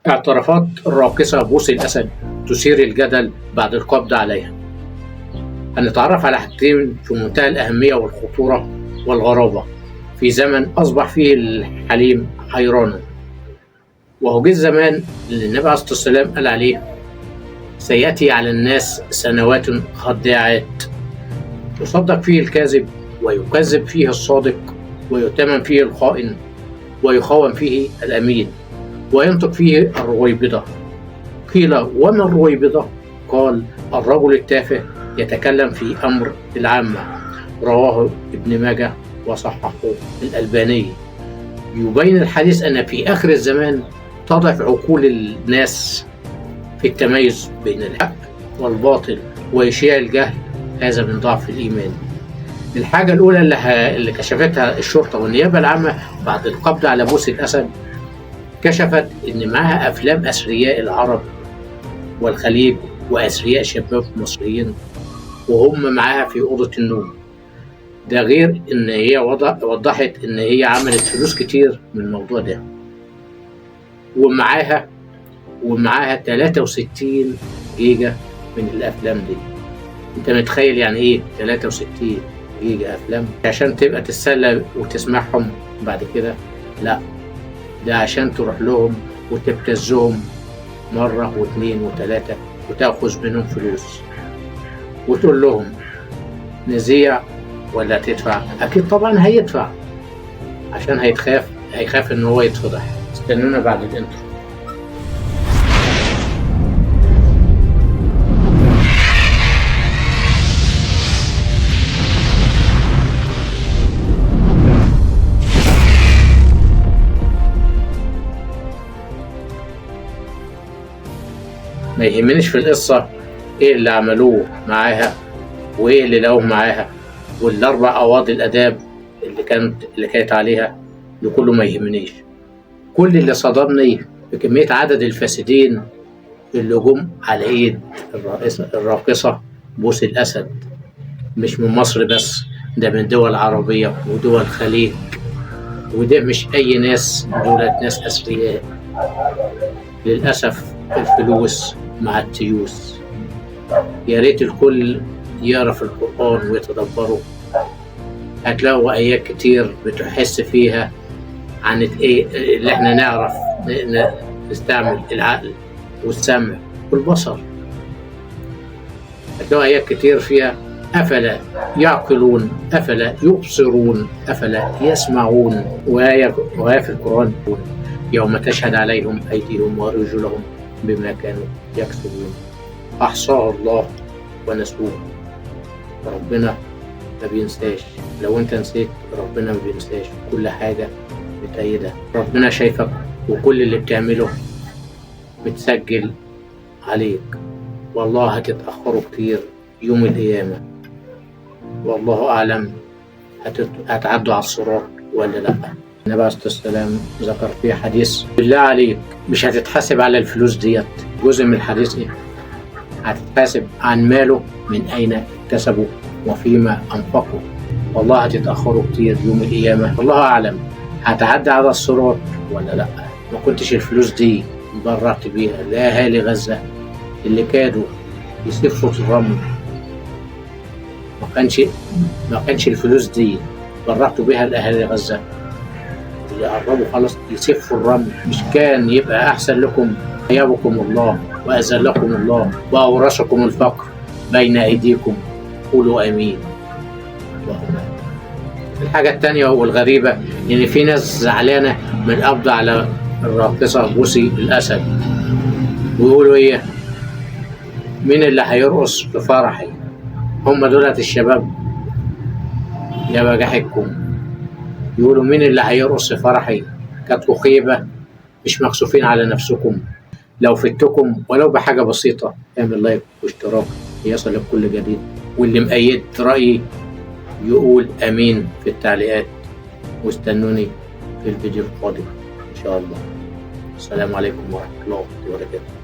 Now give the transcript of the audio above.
اعترافات الراقصة بوسي الأسد تثير الجدل بعد القبض عليها. هنتعرف على حاجتين في منتهى الأهمية والخطورة والغرابة في زمن أصبح فيه الحليم حيرانا، وهو جه الزمان اللي النبي عليه الصلاة والسلام قال عليه: سيأتي على الناس سنوات خداعات يصدق فيه الكاذب ويكذب فيه الصادق ويؤتمن فيه الخائن ويخون فيه الأمين وينطق فيه الرويبضة. قيل: وما الرويبضة؟ قال: الرجل التافه يتكلم في أمر العامة. رواه ابن ماجه وصححه الألباني. يبين الحديث أن في آخر الزمان تضعف عقول الناس في التميز بين الحق والباطل ويشيع الجهل. هذا من ضعف الإيمان. الحاجة الأولى اللي كشفتها الشرطة والنيابة العامة بعد القبض على بوسي الأسد، كشفت إن معها أفلام أثرياء العرب والخليج وأثرياء شباب مصريين وهم معاها في أوضة النوم. ده غير إن هي وضحت إن هي عملت فلوس كتير من الموضوع ده، ومعاها 63 جيجا من الأفلام دي. أنت متخيل يعني إيه 63 جيجا أفلام؟ عشان تبقى تتسلى وتسمعهم بعد كده؟ لا، ده عشان تروح لهم وتبتزهم مرة واثنين وثلاثة وتأخذ منهم فلوس وتقول لهم نذيع ولا تدفع. أكيد طبعا هيدفع عشان هيخاف إن هو يتفضح. استنونا بعد الانترو. ما يهمنيش في القصة ايه اللي عملوه معاها وايه اللي لقوه معاها والاربع قواضي الاداب اللي كانت عليها، ده كله ما يهمنيش. كل اللي صدمني بكمية عدد الفاسدين اللي جم على ايد الراقصة بوسي الأسد، مش من مصر بس، ده من دول عربية ودول الخليج، وده مش أي ناس، دولت ناس أثرياء. للأسف الفلوس مع التيوس. يا ريت الكل يقرأ في القرآن ويتدبره، هتلاقوا آيات كتير بتحس فيها عن إيه اللي إحنا نعرف نستعمل العقل والسمع والبصر. هتلاقوا آيات كتير فيها: أفلا يعقلون، أفلا يبصرون، أفلا يسمعون. وآية في القرآن: يوم تشهد عليهم أيديهم وأرجلهم بما كانوا يكسبون، أحصاه الله ونسوه. ربنا ما بينساش. لو أنت نسيت، ربنا ما بينساش. كل حاجة بتأيدها. ربنا شايفك، وكل اللي بتعمله بتسجل عليك. والله هتتأخروا كتير يوم القيامة، والله أعلم هتعدوا على الصراط ولا لأ. النبي عليه الصلاة والسلام ذكر فيه حديث: بالله عليك مش هتتحاسب على الفلوس ديت. جزء من الحديث ايه؟ هتتحاسب عن ماله، من أين اكتسبه وفيما أنفقه. والله هتتأخروا كتير يوم القيامة، والله أعلم هتعدي على الصراط ولا لأ. ما كنتش الفلوس دي برعت بيها لأهالي غزة اللي كادوا يسفوا الرمل. ما كانش الفلوس دي برعتوا بيها لأهالي غزة اللي قربوا خلاص يسفوا الرمل، مش كان يبقى أحسن لكم؟ أيابكم الله وأذلكم الله وأورثكم الفقر بين أيديكم، قولوا آمين. الحاجة التانية والغريبة إن في ناس زعلانة من القبض على الراقصة بوسي الأسد، ويقولوا إيه؟ مين اللي هيرقص في فرحي؟ هم دولت الشباب يا بجاحكم. يقولوا مين اللي هيرقص في فرحي؟ كانت خيبة، مش مكسوفين على نفسكم؟ لو فدتكم ولو بحاجة بسيطة اعمل لايك واشتراك ليصلك كل جديد، واللي مأيد رأيي يقول آمين في التعليقات. واستنوني في الفيديو القادم إن شاء الله. السلام عليكم ورحمة الله وبركاته.